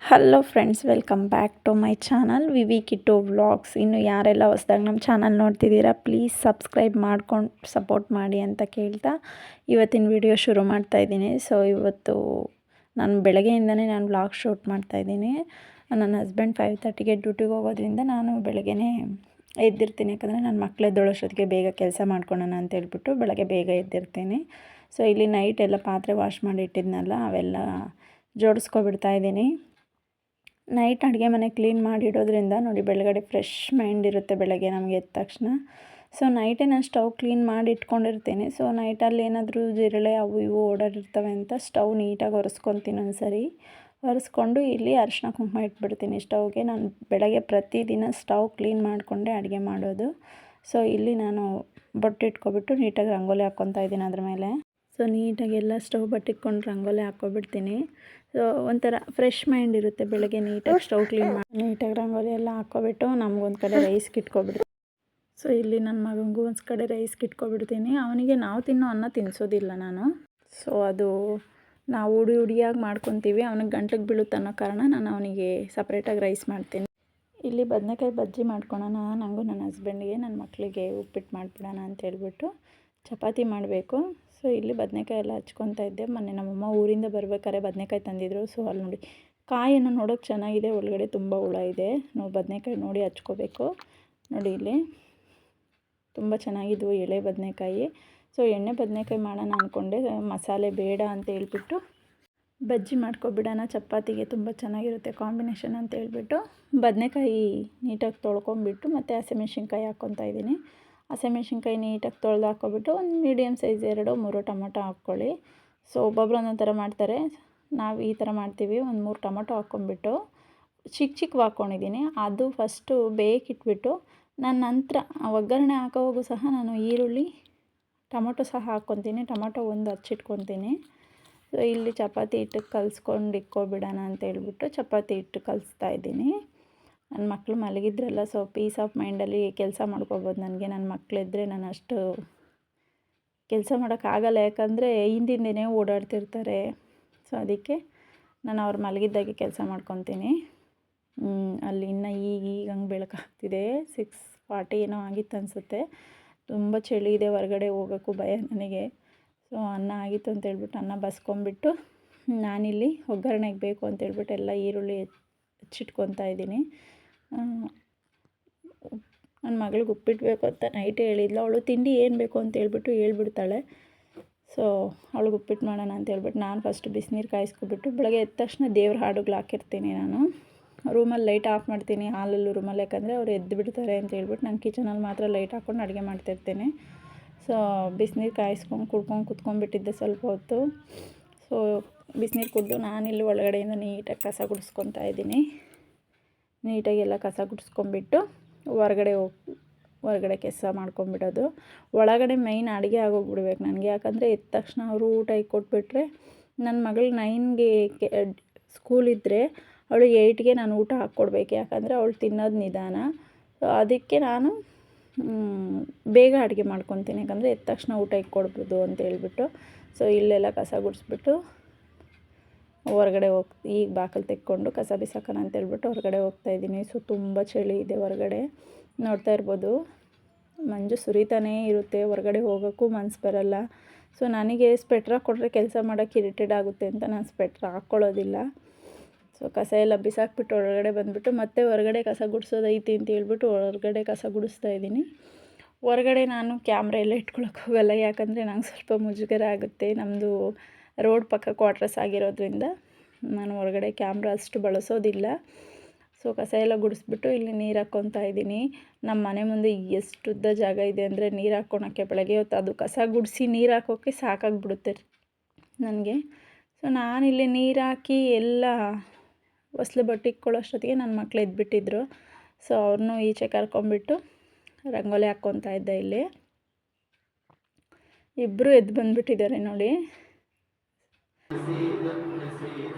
Hello friends, welcome back to my channel VV Kittu vlogs. ಇನ್ನು ಯಾರೆಲ್ಲ ಹೊಸ್ದಾಗಿ ನಮ್ಮ ಚಾನಲ್ ನೋಡ್ತಿದ್ದೀರಾ ಪ್ಲೀಸ್ ಸಬ್ಸ್ಕ್ರೈಬ್ ಮಾಡ್ಕೊಂಡು ಸಪೋರ್ಟ್ ಮಾಡಿ ಅಂತ ಕೇಳ್ತಾ ಇವತ್ತಿನ ವಿಡಿಯೋ ಶುರು ಮಾಡ್ತಾಯಿದ್ದೀನಿ. ಸೊ ಇವತ್ತು ನಾನು ಬೆಳಗ್ಗೆಯಿಂದನೇ ವ್ಲಾಗ್ ಶೂಟ್ ಮಾಡ್ತಾಯಿದ್ದೀನಿ. ನನ್ನ ಹಸ್ಬೆಂಡ್ 5:30ಗೆ ಡ್ಯೂಟಿಗೆ ಹೋಗೋದ್ರಿಂದ ನಾನು ಬೆಳಗ್ಗೆನೇ ಎದ್ದಿರ್ತೀನಿ. ಯಾಕಂದರೆ ನನ್ನ ಮಕ್ಕಳು ಎದ್ದೇಳೋಷ್ಟೊತ್ತಿಗೆ ಬೇಗ ಕೆಲಸ ಮಾಡ್ಕೊಳ್ಳೋಣ ಅಂತ ಹೇಳ್ಬಿಟ್ಟು ಬೆಳಗ್ಗೆ ಬೇಗ ಎದ್ದಿರ್ತೀನಿ. ಸೊ ಇಲ್ಲಿ ನೈಟ್ ಎಲ್ಲ ಪಾತ್ರೆ ವಾಶ್ ಮಾಡಿ ಇಟ್ಟಿದ್ನಲ್ಲ, ಅವೆಲ್ಲ ಜೋಡಿಸ್ಕೊಬಿಡ್ತಾಯಿದ್ದೀನಿ. ನೈಟ್ ಅಡುಗೆ ಮನೆ ಕ್ಲೀನ್ ಮಾಡಿಡೋದ್ರಿಂದ ನೋಡಿ ಬೆಳಗಡೆ ಫ್ರೆಶ್ ಮೈಂಡ್ ಇರುತ್ತೆ ಬೆಳಗ್ಗೆ ನಮಗೆ ಎದ್ದ ತಕ್ಷಣ. ಸೊ ನೈಟೇ ನಾನು ಸ್ಟವ್ ಕ್ಲೀನ್ ಮಾಡಿ ಇಟ್ಕೊಂಡಿರ್ತೀನಿ. ಸೊ ನೈಟಲ್ಲಿ ಏನಾದರೂ ಜಿರಳೆ ಅವು ಇವು ಓಡಾಡಿರ್ತವೆ ಅಂತ ಸ್ಟವ್ ನೀಟಾಗಿ ಒರೆಸ್ಕೊತೀನಿ ಒಂದ್ಸರಿ. ಒರೆಸ್ಕೊಂಡು ಇಲ್ಲಿ ಅರಿಶಿನ ಕುಂಕುಮ ಇಟ್ಬಿಡ್ತೀನಿ ಸ್ಟವ್ಗೆ. ನಾನು ಬೆಳಗ್ಗೆ ಪ್ರತಿದಿನ ಸ್ಟವ್ ಕ್ಲೀನ್ ಮಾಡಿಕೊಂಡೆ ಅಡುಗೆ ಮಾಡೋದು. ಸೊ ಇಲ್ಲಿ ನಾನು ಬೊಟ್ಟು ಇಟ್ಕೊಬಿಟ್ಟು ನೀಟಾಗಿ ರಂಗೋಲಿ ಹಾಕ್ಕೊತಾ ಇದ್ದೀನಿ ಅದ್ರ ಮೇಲೆ. ಸೊ ನೀಟಾಗಿ ಎಲ್ಲ ಸ್ಟವ್ ಬಟ್ಟಿಟ್ಕೊಂಡು ರಂಗೋಲಿ ಹಾಕ್ಕೊಬಿಡ್ತೀನಿ. ಸೊ ಒಂಥರ ಫ್ರೆಶ್ ಮೈಂಡ್ ಇರುತ್ತೆ ಬೆಳಗ್ಗೆ ನೀಟಾಗಿ ಸ್ಟವ್ ಕ್ಲೀನ್ ಮಾಡಿ ನೀಟಾಗಿ ರಂಗೋಲಿ ಎಲ್ಲ ಹಾಕ್ಕೊಬಿಟ್ಟು ನಮಗೊಂದು ಕಡೆ ರೈಸ್ಗೆ ಇಟ್ಕೊಬಿಡ್ತೀನಿ. ಸೊ ಇಲ್ಲಿ ನನ್ನ ಮಗನಿಗೂ ಒಂದು ಕಡೆ ರೈಸ್ಗೆ ಇಟ್ಕೊಬಿಡ್ತೀನಿ. ಅವನಿಗೆ ನಾವು ತಿನ್ನೋ ಅನ್ನ ತಿನ್ನಿಸೋದಿಲ್ಲ ನಾನು. ಸೊ ಅದು ನಾವು ಉಡಿಯಾಗಿ ಮಾಡ್ಕೊತೀವಿ, ಅವನಿಗೆ ಗಂಟ್ಲಿಗೆ ಬೀಳುತ್ತೆ ಅನ್ನೋ ಕಾರಣ ನಾನು ಅವನಿಗೆ ಸಪ್ರೇಟಾಗಿ ರೈಸ್ ಮಾಡ್ತೀನಿ. ಇಲ್ಲಿ ಬದನೆಕಾಯಿ ಬಜ್ಜಿ ಮಾಡ್ಕೊಳೋಣ ನನಗೂ ನನ್ನ ಹಸ್ಬೆಂಡ್ಗೆ, ನನ್ನ ಮಕ್ಕಳಿಗೆ ಉಪ್ಪಿಟ್ಟು ಮಾಡಿಬಿಡೋಣ ಅಂತ ಹೇಳ್ಬಿಟ್ಟು ಚಪಾತಿ ಮಾಡಬೇಕು. ಸೊ ಇಲ್ಲಿ ಬದನೆಕಾಯಿ ಎಲ್ಲ ಹಚ್ಕೊತಾ ಇದ್ದೆ. ಮೊನ್ನೆ ನಮ್ಮಮ್ಮ ಊರಿಂದ ಬರ್ಬೇಕಾದ್ರೆ ಬದನೆಕಾಯಿ ತಂದಿದ್ರು. ಸೊ ಅಲ್ಲಿ ನೋಡಿ ಕಾಯನ್ನು ನೋಡೋಕೆ ಚೆನ್ನಾಗಿದೆ, ಒಳಗಡೆ ತುಂಬ ಹುಳ ಇದೆ. ನಾವು ಬದನೆಕಾಯಿ ನೋಡಿ ಹಚ್ಕೋಬೇಕು. ನೋಡಿ ಇಲ್ಲಿ ತುಂಬ ಚೆನ್ನಾಗಿದ್ವು ಎಳೆ ಬದನೆಕಾಯಿ. ಸೊ ಎಣ್ಣೆ ಬದನೆಕಾಯಿ ಮಾಡೋಣ ಅಂದ್ಕೊಂಡೆ, ಮಸಾಲೆ ಬೇಡ ಅಂತ ಹೇಳ್ಬಿಟ್ಟು ಬಜ್ಜಿ ಮಾಡ್ಕೊಬಿಡೋಣ ಚಪಾತಿಗೆ, ತುಂಬ ಚೆನ್ನಾಗಿರುತ್ತೆ ಕಾಂಬಿನೇಷನ್ ಅಂತ ಹೇಳ್ಬಿಟ್ಟು ಬದನೆಕಾಯಿ ನೀಟಾಗಿ ತೊಳ್ಕೊಂಬಿಟ್ಟು ಮತ್ತು ಹಸಿಮೆಣ್ಸಿನ್ಕಾಯಿ ಹಾಕ್ಕೊತಾ ಇದ್ದೀನಿ. ಹಸಿಮೆಣ್ಸಿನ್ಕಾಯಿ ನೀಟಾಗಿ ತೊಳೆದು ಹಾಕ್ಕೊಬಿಟ್ಟು ಒಂದು ಮೀಡಿಯಮ್ ಸೈಜ್ 2-3 ಟೊಮೊಟೊ ಹಾಕ್ಕೊಳ್ಳಿ. ಸೊ ಒಬ್ಬೊಬ್ರು ಒಂದೊಂದು ಥರ ಮಾಡ್ತಾರೆ, ನಾವು ಈ ಥರ ಮಾಡ್ತೀವಿ. ಒಂದು 3 ಟೊಮೊಟೊ ಹಾಕ್ಕೊಂಬಿಟ್ಟು ಚಿಕ್ಕವು ಹಾಕ್ಕೊಂಡಿದ್ದೀನಿ. ಅದು ಫಸ್ಟು ಬೇಯಕ್ಕಿಟ್ಬಿಟ್ಟು ನಾನು ನಂತರ ಒಗ್ಗರಣೆ ಹಾಕೋವಾಗೂ ಸಹ ನಾನು ಈರುಳ್ಳಿ ಟೊಮೊಟೊ ಸಹ ಹಾಕ್ಕೊತೀನಿ. ಟೊಮೊಟೊ ಒಂದು ಹಚ್ಚಿಟ್ಕೊತೀನಿ. ಸೊ ಇಲ್ಲಿ ಚಪಾತಿ ಹಿಟ್ಟಿಗೆ ಕಲಿಸ್ಕೊಂಡು ಇಕ್ಕೊಬಿಡೋಣ ಅಂತ ಹೇಳ್ಬಿಟ್ಟು ಚಪಾತಿ ಹಿಟ್ಟು ಕಲಿಸ್ತಾ ಇದ್ದೀನಿ. ನನ್ನ ಮಕ್ಕಳು ಮಲಗಿದ್ರಲ್ಲ, ಸೊ ಪೀಸ್ ಆಫ್ ಮೈಂಡಲ್ಲಿ ಕೆಲಸ ಮಾಡ್ಕೋಬೋದು ನನಗೆ. ನನ್ನ ಮಕ್ಕಳಿದ್ರೆ ನಾನು ಅಷ್ಟು ಕೆಲಸ ಮಾಡೋಕ್ಕಾಗಲ್ಲ, ಯಾಕಂದರೆ ಹಿಂದಿಂದೇ ಓಡಾಡ್ತಿರ್ತಾರೆ. ಸೊ ಅದಕ್ಕೆ ನಾನು ಅವ್ರು ಮಲಗಿದ್ದಾಗೆ ಕೆಲಸ ಮಾಡ್ಕೊತೀನಿ. ಅಲ್ಲಿ ಇನ್ನೂ ಈಗ ಹಂಗೆ ಬೆಳಕಾಗ್ತಿದೆ, 6:40 ಏನೋ ಆಗಿತ್ತು ಅನಿಸುತ್ತೆ. ತುಂಬ ಚಳಿ ಇದೆ, ಹೊರಗಡೆ ಹೋಗೋಕ್ಕೂ ಭಯ ನನಗೆ. ಸೊ ಅನ್ನ ಆಗಿತ್ತು ಅಂತೇಳ್ಬಿಟ್ಟು ಅನ್ನ ಬಸ್ಕೊಂಬಿಟ್ಟು ನಾನಿಲ್ಲಿ ಒಗ್ಗರಣೆಗೆ ಬೇಕು ಅಂತೇಳ್ಬಿಟ್ಟು ಎಲ್ಲ ಈರುಳ್ಳಿ ಹಚ್ಚಿಟ್ಕೊತಾ ಇದ್ದೀನಿ. ನನ್ನ ಮಗಳಿಗೆ ಉಪ್ಪಿಟ್ಟು ಬೇಕು ಅಂತ ನೈಟೇ ಹೇಳಿದ್ಲು. ಅವಳು ತಿಂಡಿ ಏನು ಬೇಕು ಅಂತ ಹೇಳ್ಬಿಡ್ತಾಳೆ. ಸೊ ಅವಳಿಗೆ ಉಪ್ಪಿಟ್ಟು ಮಾಡೋಣ ಅಂತ ಹೇಳ್ಬಿಟ್ಟು ನಾನು ಫಸ್ಟ್ ಬಿಸಿನೀರು ಕಾಯಿಸ್ಕೊಬಿಟ್ಟು ಬೆಳಗ್ಗೆ ಎದ್ದ ತಕ್ಷಣ ದೇವ್ರ ಹಾಡುಗಳು ಹಾಕಿರ್ತೀನಿ. ನಾನು ರೂಮಲ್ಲಿ ಲೈಟ್ ಆಫ್ ಮಾಡ್ತೀನಿ, ಹಾಲಲ್ಲೂ ರೂಮಲ್ಲಿ, ಯಾಕಂದರೆ ಅವ್ರು ಎದ್ದು ಬಿಡ್ತಾರೆ ಅಂತ ಹೇಳ್ಬಿಟ್ಟು ನಾನು ಕಿಚನಲ್ಲಿ ಮಾತ್ರ ಲೈಟ್ ಹಾಕ್ಕೊಂಡು ಅಡುಗೆ ಮಾಡ್ತಾಯಿರ್ತೀನಿ. ಸೊ ಬಿಸಿನೀರು ಕಾಯಿಸ್ಕೊಂಡು ಕುತ್ಕೊಂಡ್ಬಿಟ್ಟಿದ್ದೆ ಸ್ವಲ್ಪ ಹೊತ್ತು. ಸೊ ಬಿಸಿನೀರು ಕುಡಿದು ನಾನಿಲ್ಲಿ ಒಳಗಡೆಯಿಂದ ನೀಟಾಗಿ ಕಸ ಗುಡಿಸ್ಕೊತಾ ಇದ್ದೀನಿ. ನೀಟಾಗಿ ಎಲ್ಲ ಕಸ ಗುಡಿಸ್ಕೊಂಬಿಟ್ಟು ಹೊರಗಡೆ ಕೆಲಸ ಮಾಡ್ಕೊಂಬಿಡೋದು. ಒಳಗಡೆ ಮೈನ್ ಅಡುಗೆ ಆಗೋಗ್ಬಿಡ್ಬೇಕು ನನಗೆ, ಯಾಕಂದರೆ ಎದ್ದ ತಕ್ಷಣ ಅವರು ಊಟ ಕೊಟ್ಬಿಟ್ರೆ ನನ್ನ ಮಗಳು 9ಗೆ ಸ್ಕೂಲಿದ್ದರೆ ಅವಳು 8ಗೆ ನಾನು ಊಟ ಹಾಕ್ಕೊಡ್ಬೇಕು, ಯಾಕಂದರೆ ಅವಳು ತಿನ್ನೋದು ನಿಧಾನ. ಸೊ ಅದಕ್ಕೆ ನಾನು ಬೇಗ ಅಡುಗೆ ಮಾಡ್ಕೊತೀನಿ, ಯಾಕಂದರೆ ಎದ್ದ ತಕ್ಷಣ ಊಟ ಇಕ್ಕೊಡ್ಬೋದು ಅಂತ ಹೇಳ್ಬಿಟ್ಟು. ಸೊ ಇಲ್ಲೆಲ್ಲ ಕಸ ಗುಡಿಸ್ಬಿಟ್ಟು ಹೊರಗಡೆ ಈಗ ಬಾಕಲು ತೆಕ್ಕೊಂಡು ಕಸ ಬಿಸಾಕೋಣ ಅಂತೇಳ್ಬಿಟ್ಟು ಹೊರಗಡೆ ಹೋಗ್ತಾಯಿದ್ದೀನಿ. ಸೊ ತುಂಬ ಚಳಿ ಇದೆ ಹೊರಗಡೆ, ನೋಡ್ತಾ ಇರ್ಬೋದು. ಮಂಜು ಸುರಿತಾನೇ ಇರುತ್ತೆ, ಹೊರಗಡೆ ಹೋಗೋಕ್ಕೂ ಮನಸ್ಸು ಬರಲ್ಲ. ಸೊ ನನಗೆ ಸ್ವೆಟ್ರ್ ಹಾಕ್ಕೊಟ್ರೆ ಕೆಲಸ ಮಾಡೋಕ್ಕೆ ಇರಿಟೇಟ್ ಆಗುತ್ತೆ ಅಂತ ನಾನು ಸ್ವೆಟ್ರ್ ಹಾಕ್ಕೊಳ್ಳೋದಿಲ್ಲ. ಸೊ ಕಸ ಎಲ್ಲ ಬಿಸಾಕ್ಬಿಟ್ಟು ಹೊರಗಡೆ ಬಂದುಬಿಟ್ಟು ಮತ್ತೆ ಹೊರಗಡೆ ಕಸ ಗುಡಿಸೋದೈತಿ ಅಂತ ಹೇಳ್ಬಿಟ್ಟು ಹೊರಗಡೆ ಕಸ ಗುಡಿಸ್ತಾ ಇದ್ದೀನಿ. ಹೊರಗಡೆ ನಾನು ಕ್ಯಾಮ್ರಾ ಎಲ್ಲ ಇಟ್ಕೊಳಕ್ಕೆ ಹೋಗಲ್ಲ, ಯಾಕಂದರೆ ನಂಗೆ ಸ್ವಲ್ಪ ಮುಜುಗರ ಆಗುತ್ತೆ. ನಮ್ಮದು ರೋಡ್ ಪಕ್ಕ ಕ್ವಾರ್ಟರ್ಸ್ ಆಗಿರೋದ್ರಿಂದ ನಾನು ಹೊರಗಡೆ ಕ್ಯಾಮ್ರಾ ಅಷ್ಟು ಬಳಸೋದಿಲ್ಲ. ಸೊ ಕಸ ಎಲ್ಲ ಗುಡಿಸ್ಬಿಟ್ಟು ಇಲ್ಲಿ ನೀರು ಹಾಕ್ಕೊತಾ ಇದ್ದೀನಿ. ನಮ್ಮ ಮನೆ ಮುಂದೆ ಎಷ್ಟು ಉದ್ದ ಜಾಗ ಇದೆ ಅಂದರೆ ನೀರು ಹಾಕ್ಕೊಳಕ್ಕೆ ಬೆಳಗ್ಗೆ ಹೊತ್ತು ಅದು ಕಸ ಗುಡಿಸಿ ನೀರು ಹಾಕೋಕ್ಕೆ ಸಾಕಾಗಿಬಿಡುತ್ತೆ ನನಗೆ. ಸೊ ನಾನಿಲ್ಲಿ ನೀರು ಹಾಕಿ ಎಲ್ಲ ಹೊಸ್ಲು ಬಟ್ಟೆ ಇಕ್ಕೊಳ್ಳೋಷ್ಟೊತ್ತಿಗೆ ನನ್ನ ಮಕ್ಕಳು ಎದ್ಬಿಟ್ಟಿದ್ರು. ಸೊ ಅವ್ರನ್ನೂ ಈಚೆ ಕರ್ಕೊಂಬಿಟ್ಟು ರಂಗೋಲಿ ಹಾಕ್ಕೊತಾ ಇದ್ದೆ. ಇಲ್ಲಿ ಇಬ್ಬರು ಎದ್ದು ಬಂದುಬಿಟ್ಟಿದ್ದಾರೆ ನೋಡಿ.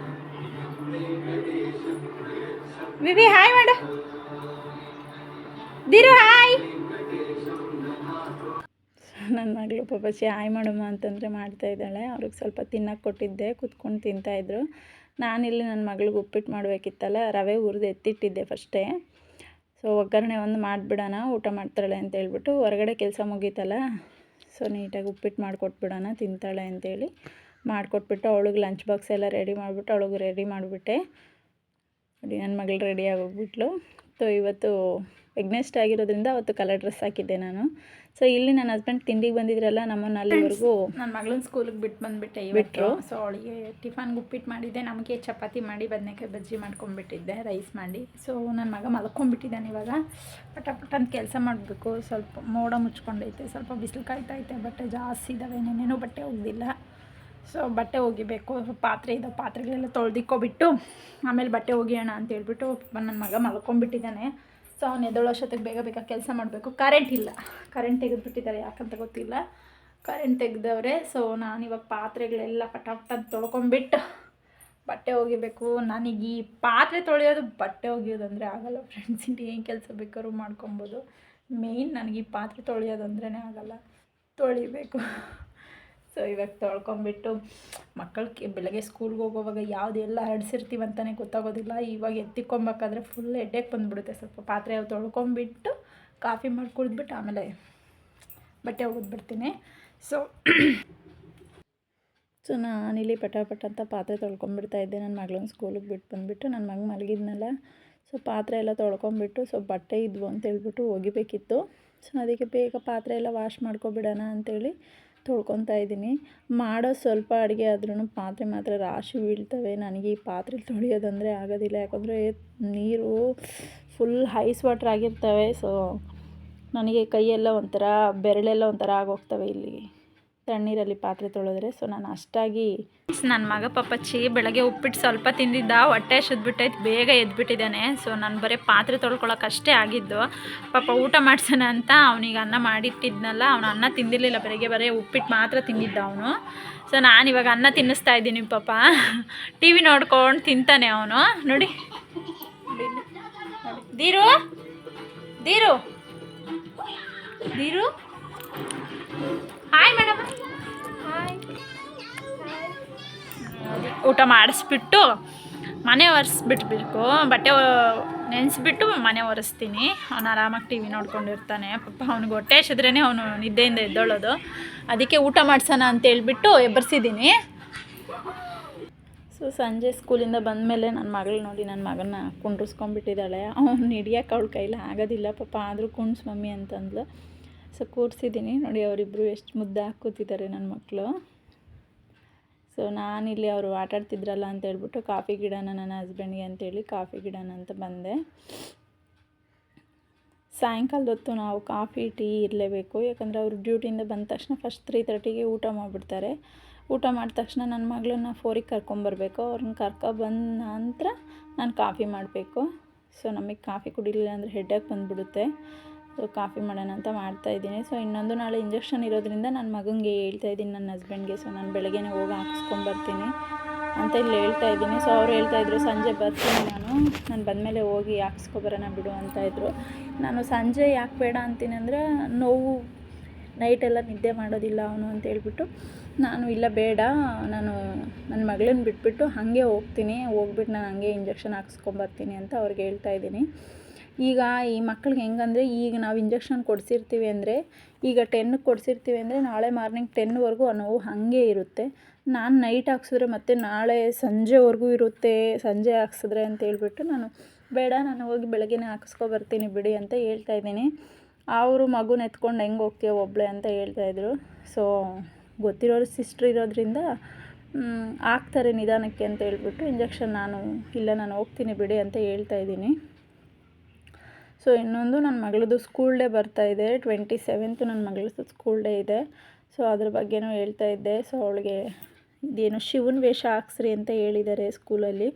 ವಿವಿ ಹಾಯ್ ಮಾಡು, ದಿರು ಹಾಯ್. ನನ್ನ ಮಗಳು ಪಾಪಚ್ಚಿ ಹಾಯ್ ಮಾಡಮ್ಮ ಅಂತಂದರೆ ಮಾಡ್ತಾಯಿದ್ದಾಳೆ. ಅವ್ರಿಗೆ ಸ್ವಲ್ಪ ತಿನ್ನೋಕ್ಕೆ ಕೊಟ್ಟಿದ್ದೆ, ಕುತ್ಕೊಂಡು ತಿಂತಾಯಿದ್ರು. ನಾನಿಲ್ಲಿ ನನ್ನ ಮಗಳಿಗೆ ಉಪ್ಪಿಟ್ಟು ಮಾಡಬೇಕಿತ್ತಲ್ಲ, ರವೆ ಹುರಿದು ಎತ್ತಿಟ್ಟಿದ್ದೆ ಫಸ್ಟೇ. ಸೊ ಒಗ್ಗರಣೆ ಒಂದು ಮಾಡಿಬಿಡೋಣ, ಊಟ ಮಾಡ್ತಾಳೆ ಅಂತ ಹೇಳ್ಬಿಟ್ಟು ಹೊರಗಡೆ ಕೆಲಸ ಮುಗೀತಲ್ಲ, ಸೊ ನೀಟಾಗಿ ಉಪ್ಪಿಟ್ಟು ಮಾಡಿಕೊಟ್ಬಿಡೋಣ, ತಿಂತಾಳೆ ಅಂತೇಳಿ ಮಾಡಿಕೊಟ್ಬಿಟ್ಟು ಅವಳಿಗೆ ಲಂಚ್ ಬಾಕ್ಸ್ ಎಲ್ಲ ರೆಡಿ ಮಾಡಿಬಿಟ್ಟು ಅವಳಿಗೆ ರೆಡಿ ಮಾಡಿಬಿಟ್ಟೆ. ನೋಡಿ ನನ್ನ ಮಗಳು ರೆಡಿ ಆಗೋಗ್ಬಿಟ್ಲು. ಸೊ ಇವತ್ತು ಪ್ರೆಗ್ನೆಸ್ಟ್ ಆಗಿರೋದ್ರಿಂದ ಅವತ್ತು ಕಲರ್ ಡ್ರೆಸ್ ಹಾಕಿದ್ದೆ ನಾನು. ಸೊ ಇಲ್ಲಿ ನನ್ನ ಹಸ್ಬೆಂಡ್ ತಿಂಡಿಗೆ ಬಂದಿದ್ರಲ್ಲ, ನಮ್ಮನ್ನು ಅಲ್ಲಿವರೆಗೂ ನನ್ನ ಮಗಳನ್ನ ಸ್ಕೂಲಿಗೆ ಬಂದುಬಿಟ್ಟೆ ಬಿಟ್ಟರು. ಸೊ ಅವಳಿಗೆ ಟಿಫನ್ಗೆ ಉಪ್ಪಿಟ್ಟು ಮಾಡಿದ್ದೆ, ನಮಗೆ ಚಪಾತಿ ಮಾಡಿ ಬದನೆಕಾಯಿ ಬಜ್ಜಿ ಮಾಡ್ಕೊಂಡ್ಬಿಟ್ಟಿದ್ದೆ ರೈಸ್ ಮಾಡಿ. ಸೊ ನನ್ನ ಮಗ ಮಲ್ಕೊಂಡ್ಬಿಟ್ಟಿದ್ದಾನೆ. ಇವಾಗ ಪಟ ಅಂತ ಕೆಲಸ ಮಾಡಬೇಕು. ಸ್ವಲ್ಪ ಮೋಡ ಮುಚ್ಕೊಂಡೈತೆ, ಸ್ವಲ್ಪ ಬಿಸಿಲು ಕಾಯ್ತೈತೆ, ಬಟ್ಟೆ ಜಾಸ್ತಿ ಇದ್ದಾವೆ, ನೆನ್ನೆನೂ ಬಟ್ಟೆ ಒಗ್ದಿಲ್ಲ. ಸೊ ಬಟ್ಟೆ ಒಗಿಬೇಕು, ಪಾತ್ರೆ ಇದ್ದಾವೆ, ಪಾತ್ರೆಗಳೆಲ್ಲ ತೊಳೆದಿಕ್ಕೊಬಿಟ್ಟು ಆಮೇಲೆ ಬಟ್ಟೆ ಒಗಿಯೋಣ ಅಂತ ಹೇಳ್ಬಿಟ್ಟು ನನ್ನ ಮಗ ಮಲ್ಕೊಂಡ್ಬಿಟ್ಟಿದ್ದಾನೆ. ಸೊ ಅವ್ನು ಎದ್ದೊಳೋಷ್ಟೊತ್ತಿಗೆ ಬೇಗ ಕೆಲಸ ಮಾಡಬೇಕು. ಕರೆಂಟ್ ಇಲ್ಲ, ಕರೆಂಟ್ ತೆಗೆದುಬಿಟ್ಟಿದ್ದಾರೆ, ಯಾಕಂತ ಗೊತ್ತಿಲ್ಲ, ಕರೆಂಟ್ ತೆಗೆದವ್ರೆ. ಸೊ ನಾನಿವಾಗ ಪಾತ್ರೆಗಳೆಲ್ಲ ಪಟ ಅಂತ ತೊಳ್ಕೊಂಬಿಟ್ಟು ಬಟ್ಟೆ ಒಗಿಬೇಕು. ನನಗೆ ಈ ಪಾತ್ರೆ ತೊಳೆಯೋದು ಬಟ್ಟೆ ಒಗಿಯೋದಂದರೆ ಆಗಲ್ಲ ಫ್ರೆಂಡ್ಸ್. ಏನು ಕೆಲಸ ಬೇಕಾದ್ರೂ ಮಾಡ್ಕೊಬೋದು. ಮೇಯ್ನ್ ನನಗೆ ಈ ಪಾತ್ರೆ ತೊಳೆಯೋದಂದ್ರೇ ಆಗಲ್ಲ, ತೊಳಿಬೇಕು. ಸೊ ಇವಾಗ ತೊಳ್ಕೊಂಬಿಟ್ಟು ಮಕ್ಕಳಿಗೆ ಬೆಳಗ್ಗೆ ಸ್ಕೂಲ್ಗೆ ಹೋಗೋವಾಗ ಯಾವುದೆಲ್ಲ ಹರಡಿಸಿರ್ತೀವಿ ಅಂತಲೇ ಗೊತ್ತಾಗೋದಿಲ್ಲ. ಇವಾಗ ಎತ್ತಿಕ್ಕೊಬೇಕಾದ್ರೆ ಫುಲ್ ಹೆಡ್ಡೇಕ್ ಬಂದುಬಿಡುತ್ತೆ. ಸ್ವಲ್ಪ ಪಾತ್ರೆ ತೊಳ್ಕೊಂಬಿಟ್ಟು ಕಾಫಿ ಮಾಡಿ ಕುಡಿದ್ಬಿಟ್ಟು ಆಮೇಲೆ ಬಟ್ಟೆ ಒಗೆದ್ಬಿಡ್ತೀನಿ. ಸೊ ನಾನಿಲ್ಲಿ ಪಟ ಅಂತ ಪಾತ್ರೆ ತೊಳ್ಕೊಂಬಿಡ್ತಾಯಿದ್ದೆ. ನನ್ನ ಮಗಳನ್ನ ಸ್ಕೂಲಿಗೆ ಬಿಟ್ಟು ಬಂದುಬಿಟ್ಟು ನನ್ನ ಮಗ ಮಲಗಿದ್ನಲ್ಲ, ಸೊ ಪಾತ್ರೆ ಎಲ್ಲ ತೊಳ್ಕೊಂಬಿಟ್ಟು ಸೊ ಬಟ್ಟೆ ಇದ್ವು ಅಂತೇಳ್ಬಿಟ್ಟು ಒಗಿಬೇಕಿತ್ತು. ಸೊ ಅದಕ್ಕೆ ಬೇಗ ಪಾತ್ರೆ ಎಲ್ಲ ವಾಶ್ ಮಾಡ್ಕೊಬಿಡೋಣ ಅಂಥೇಳಿ ತೊಳ್ಕೊತಾ ಇದ್ದೀನಿ. ಮಾಡೋ ಸ್ವಲ್ಪ ಅಡುಗೆ ಆದ್ರೂ ಪಾತ್ರೆ ಮಾತ್ರ ರಾಶಿ ಬೀಳ್ತವೆ. ನನಗೆ ಈ ಪಾತ್ರೆ ತೊಳೆಯೋದಂದರೆ ಆಗೋದಿಲ್ಲ, ಯಾಕಂದರೆ ನೀರು ಫುಲ್ ಐಸ್ ವಾಟ್ರ್ ಆಗಿರ್ತವೆ. ಸೊ ನನಗೆ ಕೈಯೆಲ್ಲ ಒಂಥರ ಬೆರಳೆಲ್ಲ ಒಂಥರ ಆಗೋಗ್ತವೆ ಇಲ್ಲಿ ತಣ್ಣೀರಲ್ಲಿ ಪಾತ್ರೆ ತೊಳೆದ್ರೆ. ಸೊ ನಾನು ಅಷ್ಟಾಗಿ ನನ್ನ ಮಗ ಪಾಪಚ್ಚಿ ಬೆಳಗ್ಗೆ ಉಪ್ಪಿಟ್ಟು ಸ್ವಲ್ಪ ತಿಂದಿದ್ದ, ಹೊಟ್ಟೆ ಶುದ್ಬಿಟ್ಟೈತೆ, ಬೇಗ ಎದ್ಬಿಟ್ಟಿದ್ದಾನೆ. ಸೊ ನಾನು ಬರೀ ಪಾತ್ರೆ ತೊಳ್ಕೊಳಕ್ಕೆ ಅಷ್ಟೇ ಆಗಿದ್ದು. ಪಾಪ ಊಟ ಮಾಡ್ಸೋಣ ಅಂತ ಅವನಿಗೆ ಅನ್ನ ಮಾಡಿಟ್ಟಿದ್ನಲ್ಲ, ಅವನು ಅನ್ನ ತಿಂದಿರಲಿಲ್ಲ, ಬೆಳಗ್ಗೆ ಬರೀ ಉಪ್ಪಿಟ್ಟು ಮಾತ್ರ ತಿಂದಿದ್ದ ಅವನು. ಸೊ ನಾನಿವಾಗ ಅನ್ನ ತಿನ್ನಿಸ್ತಾ ಇದ್ದೀನಿ. ಪಾಪ ಟಿ ವಿ ನೋಡ್ಕೊಂಡು ತಿಂತಾನೆ ಅವನು. ನೋಡಿ ದೀರು ದೀರು ದೀರು ಹಾಯ್ ಮೇಡಮ್, ಹಾಯ್. ಊಟ ಮಾಡಿಸ್ಬಿಟ್ಟು ಮನೆ ಒರೆಸ್ಬಿಟ್ಬೇಕು, ಬಟ್ಟೆ ನೆನೆಸ್ಬಿಟ್ಟು ಮನೆ ಒರೆಸ್ತೀನಿ. ಅವನು ಆರಾಮಾಗಿ ಟಿ ವಿ ನೋಡ್ಕೊಂಡಿರ್ತಾನೆ. ಪಾಪ ಅವ್ನಿಗೆ ಹೊಟ್ಟೆ ಹಸಿದ್ರೇ ಅವನು ನಿದ್ದೆಯಿಂದ ಎದ್ದೊಳ್ಳೋದು. ಅದಕ್ಕೆ ಊಟ ಮಾಡ್ಸೋಣ ಅಂತೇಳ್ಬಿಟ್ಟು ಎಬ್ಬರಿಸಿದ್ದೀನಿ. ಸೊ ಸಂಜೆ ಸ್ಕೂಲಿಂದ ಬಂದಮೇಲೆ ನನ್ನ ಮಗಳು ನೋಡಿ ನನ್ನ ಮಗನ ಕುಂಡ್ರಿಸ್ಕೊಂಡ್ಬಿಟ್ಟಿದ್ದಾಳೆ. ಅವ್ನು ಹಿಡಿಯೋಕೆ ಅವಳ ಕೈಲಿ ಆಗೋದಿಲ್ಲ ಪಾಪ, ಆದರೂ ಕುಣ್ಸ್ ಮಮ್ಮಿ ಅಂತಂದ್ಲು. ಸೊ ಕೂರಿಸಿದ್ದೀನಿ ನೋಡಿ, ಅವರಿಬ್ಬರು ಎಷ್ಟು ಮುದ್ದಾಗಿ ಕೂತಿದ್ದಾರೆ ನನ್ನ ಮಕ್ಕಳು. ಸೊ ನಾನಿಲ್ಲಿ ಅವರು ಆಟಾಡ್ತಿದ್ರಲ್ಲ ಅಂತ ಹೇಳ್ಬಿಟ್ಟು ಕಾಫಿ ಗಿಡನ ನನ್ನ ಹಸ್ಬೆಂಡ್ಗೆ ಅಂತೇಳಿ ಕಾಫಿ ಗಿಡನ ಅಂತ ಬಂದೆ. ಸಾಯಂಕಾಲದ ಹೊತ್ತು ನಾವು ಕಾಫಿ ಟೀ ಇರಲೇಬೇಕು, ಯಾಕಂದರೆ ಅವರು ಡ್ಯೂಟಿಯಿಂದ ಬಂದ ತಕ್ಷಣ ಫಸ್ಟ್ 3:30ಗೆ ಊಟ ಮಾಡಿಬಿಡ್ತಾರೆ. ಊಟ ಮಾಡಿದ ತಕ್ಷಣ ನನ್ನ ಮಗಳನ್ನ 4ಗೆ ಕರ್ಕೊಂಬರ್ಬೇಕು. ಅವ್ರನ್ನ ಕರ್ಕೊಬಂದ ನಂತರ ನಾನು ಕಾಫಿ ಮಾಡಬೇಕು. ಸೊ ನಮಗೆ ಕಾಫಿ ಕುಡಿಲಿಲ್ಲ ಅಂದರೆ ಹೆಡ್ಡೇಕ್ ಬಂದುಬಿಡುತ್ತೆ. ಸೊ ಕಾಫಿ ಮಾಡೋಣ ಅಂತ ಮಾಡ್ತಾಯಿದ್ದೀನಿ. ಸೊ ಇನ್ನೊಂದು ನಾಳೆ ಇಂಜೆಕ್ಷನ್ ಇರೋದ್ರಿಂದ ನನ್ನ ಮಗನಿಗೆ ಹೇಳ್ತಾಯಿದ್ದೀನಿ ನನ್ನ ಹಸ್ಬೆಂಡ್ಗೆ. ಸೊ ನಾನು ಬೆಳಗ್ಗೆನೇ ಹೋಗಿ ಹಾಕಿಸ್ಕೊಂಬರ್ತೀನಿ ಅಂತ ಇಲ್ಲಿ ಹೇಳ್ತಾಯಿದ್ದೀನಿ. ಸೊ ಅವ್ರು ಹೇಳ್ತಾಯಿದ್ರು ಸಂಜೆ ಬರ್ತೀನಿ ನಾನು ಬಂದಮೇಲೆ ಹೋಗಿ ಹಾಕಿಸ್ಕೊಬರೋಣ ಬಿಡು ಅಂತಾಯಿದ್ರು. ನಾನು ಸಂಜೆ ಯಾಕೆ ಬೇಡ ಅಂತೀನಿ ಅಂದರೆ ನೋವು, ನೈಟೆಲ್ಲ ನಿದ್ದೆ ಮಾಡೋದಿಲ್ಲ ಅವನು ಅಂತ ಹೇಳ್ಬಿಟ್ಟು ನಾನು ಇಲ್ಲ ಬೇಡ, ನಾನು ನನ್ನ ಮಗಳನ್ನ ಬಿಟ್ಬಿಟ್ಟು ಹಾಗೆ ಹೋಗ್ತೀನಿ, ಹೋಗ್ಬಿಟ್ಟು ನಾನು ಹಾಗೆ ಇಂಜೆಕ್ಷನ್ ಹಾಕಿಸ್ಕೊಂಬರ್ತೀನಿ ಅಂತ ಅವ್ರಿಗೆ ಹೇಳ್ತಾಯಿದ್ದೀನಿ. ಈಗ ಈ ಮಕ್ಳಿಗೆ ಹೆಂಗಂದರೆ, ಈಗ ನಾವು ಇಂಜೆಕ್ಷನ್ ಕೊಡಿಸಿರ್ತೀವಿ ಅಂದರೆ, ಈಗ 10ಕ್ಕೆ ಕೊಡಿಸಿರ್ತೀವಿ ಅಂದರೆ ನಾಳೆ ಮಾರ್ನಿಂಗ್ 10ವರೆಗೂ ಆ ನೋವು ಹಾಗೆ ಇರುತ್ತೆ. ನಾನು ನೈಟ್ ಹಾಕ್ಸಿದ್ರೆ ಮತ್ತೆ ನಾಳೆ ಸಂಜೆವರೆಗೂ ಇರುತ್ತೆ, ಸಂಜೆ ಹಾಕ್ಸಿದ್ರೆ ಅಂತ ಹೇಳ್ಬಿಟ್ಟು ನಾನು ಬೇಡ, ನಾನು ಹೋಗಿ ಬೆಳಗ್ಗೆನೇ ಹಾಕಿಸ್ಕೊಬರ್ತೀನಿ ಬಿಡಿ ಅಂತ ಹೇಳ್ತಾಯಿದ್ದೀನಿ. ಅವರು ಮಗುನ ಎತ್ಕೊಂಡು ಹೆಂಗೆ ಹೋಗ್ತೀಯ ಒಬ್ಬಳೆ ಅಂತ ಹೇಳ್ತಾಯಿದ್ರು. ಸೊ ಗೊತ್ತಿರೋರು ಸಿಸ್ಟ್ರ್ ಇರೋದ್ರಿಂದ ಹಾಕ್ತಾರೆ ನಿಧಾನಕ್ಕೆ ಅಂತ ಹೇಳ್ಬಿಟ್ಟು ಇಂಜೆಕ್ಷನ್ ನಾನು ಹೋಗ್ತೀನಿ ಬಿಡಿ ಅಂತ ಹೇಳ್ತಾಯಿದ್ದೀನಿ. ಸೊ ಇನ್ನೊಂದು ನನ್ನ ಮಗಳದ್ದು ಸ್ಕೂಲ್ ಡೇ ಬರ್ತಾಯಿದೆ, 27th ನನ್ನ ಮಗಳದ್ದು ಸ್ಕೂಲ್ ಡೇ ಇದೆ. ಸೊ ಅದ್ರ ಬಗ್ಗೆನೂ ಹೇಳ್ತಾಯಿದ್ದೆ. ಸೊ ಅವಳಿಗೆ ಇದೇನು ಶಿವನ ವೇಷ ಹಾಕ್ಸ್ರಿ ಅಂತ ಹೇಳಿದ್ದಾರೆ ಸ್ಕೂಲಲ್ಲಿ,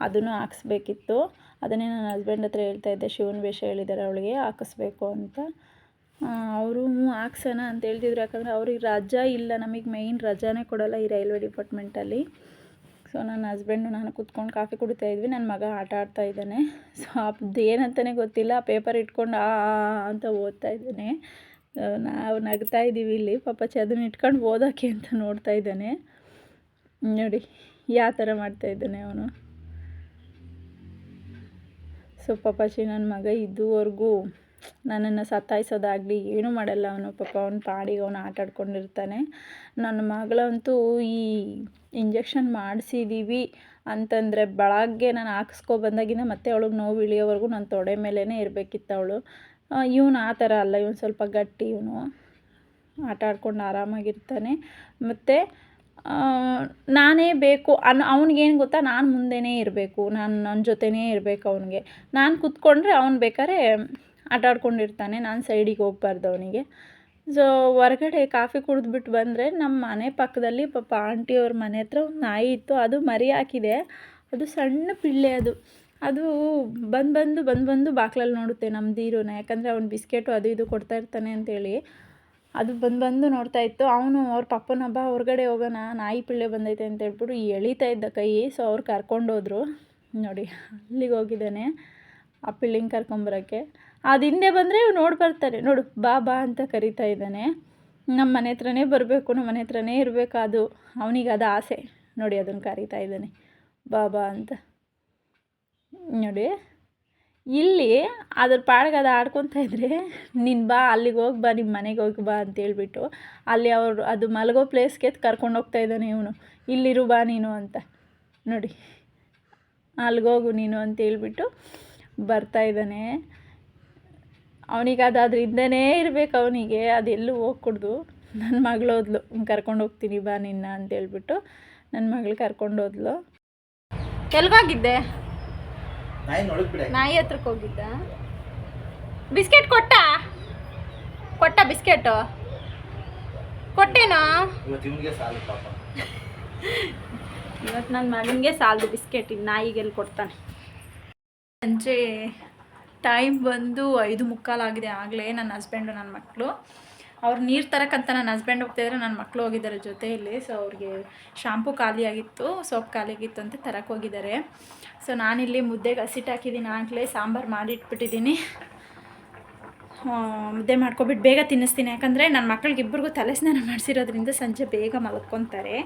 ಅದನ್ನು ಹಾಕ್ಸ್ಬೇಕಿತ್ತು. ಅದನ್ನೇ ನನ್ನ ಹಸ್ಬೆಂಡ್ ಹತ್ರ ಹೇಳ್ತಾಯಿದ್ದೆ, ಶಿವನ ವೇಷ ಹೇಳಿದ್ದಾರೆ ಅವಳಿಗೆ ಹಾಕಿಸ್ಬೇಕು ಅಂತ. ಅವರು ಹಾಕ್ಸೋಣ ಅಂತ ಹೇಳ್ತಿದ್ರು, ಯಾಕಂದರೆ ಅವ್ರಿಗೆ ರಜಾ ಇಲ್ಲ, ನಮಗೆ ಮೇಯ್ನ್ ರಜಾನೇ ಕೊಡೋಲ್ಲ ಈ ರೈಲ್ವೆ ಡಿಪಾರ್ಟ್ಮೆಂಟಲ್ಲಿ. ಸೊ ನನ್ನ ಹಸ್ಬೆಂಡು ನಾನು ಕೂತ್ಕೊಂಡು ಕಾಫಿ ಕುಡಿತಾಯಿದ್ವಿ, ನನ್ನ ಮಗ ಆಟ ಆಡ್ತಾ ಇದ್ದಾನೆ. ಸೊ ಅದು ಏನಂತಲೇ ಗೊತ್ತಿಲ್ಲ, ಪೇಪರ್ ಇಟ್ಕೊಂಡು ಅಂತ ಓದ್ತಾ ಇದ್ದಾನೆ. ನಾವು ನಗ್ತಾ ಇದ್ದೀವಿ ಇಲ್ಲಿ, ಪಾಪ ಅದನ್ನ ಇಟ್ಕೊಂಡು ಓದೋಕ್ಕೆ ಅಂತ ನೋಡ್ತಾ ಇದ್ದಾನೆ ನೋಡಿ. ಯಾವ ಥರ ಮಾಡ್ತಾಯಿದ್ದಾನೆ ಅವನು. ಸೊ ಪಾಪಾಚಿ ನನ್ನ ಮಗ ಇದುವರೆಗೂ ನನ್ನನ್ನು ಸತಾಯಿಸೋದಾಗಲಿ ಏನೂ ಮಾಡಲ್ಲ ಅವನು. ಪಾಪ ಅವನ ಪಾಡಿಗೆ ಅವನು ಆಟ ಆಡ್ಕೊಂಡಿರ್ತಾನೆ. ನನ್ನ ಮಗಳಂತೂ ಈ ಇಂಜೆಕ್ಷನ್ ಮಾಡಿಸಿದ್ದೀವಿ ಅಂತಂದರೆ ಬೆಳಗ್ಗೆ ನಾನು ಹಾಕಿಸ್ಕೊಬಂದಾಗಿಂದ ಮತ್ತೆ ಅವಳಿಗೆ ನೋವು ಇಳಿಯೋವರೆಗೂ ನನ್ನ ತೊಡೆ ಮೇಲೇ ಇರಬೇಕಿತ್ತು ಅವಳು. ಇವನು ಆ ಥರ ಅಲ್ಲ, ಇವನು ಸ್ವಲ್ಪ ಗಟ್ಟಿ, ಇವನು ಆಟ ಆಡ್ಕೊಂಡು ಆರಾಮಾಗಿರ್ತಾನೆ. ಮತ್ತು ನಾನೇ ಬೇಕು ಅವ್ನಿಗೇನು ಗೊತ್ತಾ, ನಾನು ಮುಂದೆನೇ ಇರಬೇಕು, ನನ್ನ ಜೊತೆನೇ ಇರಬೇಕು ಅವನಿಗೆ. ನಾನು ಕೂತ್ಕೊಂಡ್ರೆ ಅವ್ನು ಬೇಕಾದ್ರೆ ಆಟ ಆಡ್ಕೊಂಡಿರ್ತಾನೆ, ನಾನು ಸೈಡಿಗೆ ಹೋಗ್ಬಾರ್ದು ಅವನಿಗೆ. ಸೊ ಹೊರಗಡೆ ಕಾಫಿ ಕುಡಿದ್ಬಿಟ್ಟು ಬಂದರೆ ನಮ್ಮ ಮನೆ ಪಕ್ಕದಲ್ಲಿ ಪಾಪ ಆಂಟಿಯವ್ರ ಮನೆ ಹತ್ರ ಒಂದು ನಾಯಿ ಇತ್ತು. ಅದು ಮರಿ ಹಾಕಿದೆ. ಅದು ಸಣ್ಣ ಪಿಳ್ಳೆ. ಅದು ಬಂದು ಬಾಕ್ಲಲ್ಲಿ ನೋಡುತ್ತೆ ನಮ್ಮ ಧೀರುನ. ಯಾಕಂದರೆ ಅವ್ನು ಬಿಸ್ಕೆಟು ಅದು ಇದು ಕೊಡ್ತಾ ಇರ್ತಾನೆ ಅಂತೇಳಿ ಅದು ಬಂದು ನೋಡ್ತಾ ಇತ್ತು. ಅವನು ಅವ್ರ ಪಪ್ಪನ ಹಬ್ಬ ಹೊರಗಡೆ ಹೋಗೋಣ, ನಾಯಿ ಪಿಳ್ಳೆ ಬಂದೈತೆ ಅಂತ ಹೇಳ್ಬಿಟ್ಟು ಎಳೀತಾ ಇದ್ದ ಕೈ. ಸೊ ಅವ್ರು ಕರ್ಕೊಂಡೋದ್ರು. ನೋಡಿ ಅಲ್ಲಿಗೆ ಹೋಗಿದ್ದಾನೆ ಆ ಪಿಳ್ಳಿಂಗೆ ಕರ್ಕೊಂಬರೋಕ್ಕೆ. ಅದು ಹಿಂದೆ ಬಂದರೆ ನೋಡಿ ಬರ್ತಾರೆ. ನೋಡು ಬಾ ಅಂತ ಕರಿತಾ ಇದ್ದಾನೆ. ನಮ್ಮ ಮನೆ ಹತ್ರನೇ ಬರಬೇಕು, ನಮ್ಮ ಮನೆ ಹತ್ರನೇ ಇರಬೇಕು. ಅದು ಅವನಿಗೆ ಅದು ಆಸೆ. ನೋಡಿ ಅದನ್ನು ಕರಿತಾ ಇದ್ದಾನೆ ಬಾ ಅಂತ. ನೋಡಿ ಇಲ್ಲಿ ಅದ್ರ ಪಾಡಿಗೆ ಅದು ಆಡ್ಕೊತಾ ಇದ್ರೆ ನೀನು ಬಾ ಅಲ್ಲಿಗೆ ಹೋಗಿ ಬಾ, ನಿಮ್ಮ ಮನೆಗೆ ಹೋಗಿ ಬಾ ಅಂತೇಳ್ಬಿಟ್ಟು ಅಲ್ಲಿ ಅದು ಮಲಗೋ ಪ್ಲೇಸ್ಗೆ ಕರ್ಕೊಂಡು ಹೋಗ್ತಾ ಇದ್ದಾನೆ ಇವನು. ಇಲ್ಲಿರು ಬಾ ನೀನು ಅಂತ. ನೋಡಿ ಅಲ್ಲಿಗೋಗು ನೀನು ಅಂತೇಳ್ಬಿಟ್ಟು ಬರ್ತಾ ಇದ್ದಾನೆ. ಅವನಿಗೆ ಅದ್ರಿಂದನೇ ಇರಬೇಕು ಅವನಿಗೆ. ಅದೆಲ್ಲೂ ಹೋಗ್ಕೊಡ್ದು. ನನ್ನ ಮಗಳು ಹೋದ್ಲು, ಕರ್ಕೊಂಡು ಹೋಗ್ತೀನಿ ಬಾ ನಿನ್ನ ಅಂತೇಳ್ಬಿಟ್ಟು ನನ್ನ ಮಗಳು ಕರ್ಕೊಂಡೋದ್ಲು. ಎಲ್ಗೋಗಿದ್ದೆ? ನಾಯಿ ಹತ್ರಕ್ಕೆ ಹೋಗಿದ್ದ. ಬಿಸ್ಕೆಟ್ ಕೊಟ್ಟ ಬಿಸ್ಕೆಟು ಕೊಟ್ಟೇನೋ? ಇವತ್ತು ನನ್ನ ಮಗನಿಗೆ ಸಾಲದು ಬಿಸ್ಕೆಟ್. ಇನ್ನು ನಾಯಿಗೆಲ್ಲಿ ಕೊಡ್ತಾನೆ. ಸಂಜೆ ಟೈಮ್ ಬಂದು 5:45 ಆಗಿದೆ. ಆಗಲೇ ನನ್ನ ಹಸ್ಬೆಂಡು ನನ್ನ ಮಕ್ಕಳು ಅವ್ರು ನೀರು ತರಕ್ಕಂತ ನನ್ನ ಹಸ್ಬೆಂಡ್ ಹೋಗ್ತಾಯಿದ್ರೆ ನನ್ನ ಮಕ್ಕಳು ಹೋಗಿದ್ದಾರೆ ಜೊತೆಯಲ್ಲಿ. ಸೊ ಅವ್ರಿಗೆ ಶಾಂಪು ಖಾಲಿಯಾಗಿತ್ತು, ಸೋಪ್ ಖಾಲಿಯಾಗಿತ್ತು ಅಂತ ತರಕ್ಕೆ ಹೋಗಿದ್ದಾರೆ. ಸೊ ನಾನಿಲ್ಲಿ ಮುದ್ದೆಗೆ ಹಸಿಟ್ಟು ಹಾಕಿದ್ದೀನಿ. ಆಗಲೇ ಸಾಂಬಾರು ಮಾಡಿಟ್ಬಿಟ್ಟಿದ್ದೀನಿ. ಮುದ್ದೆ ಮಾಡ್ಕೊಬಿಟ್ಟು ಬೇಗ ತಿನ್ನಿಸ್ತೀನಿ. ಯಾಕಂದರೆ ನನ್ನ ಮಕ್ಕಳಿಗಿಬ್ಬರಿಗೂ ತಲೆ ಸ್ನಾನ ಮಾಡಿಸಿರೋದ್ರಿಂದ ಸಂಜೆ ಬೇಗ ಮಲ್ಕೊತಾರೆ.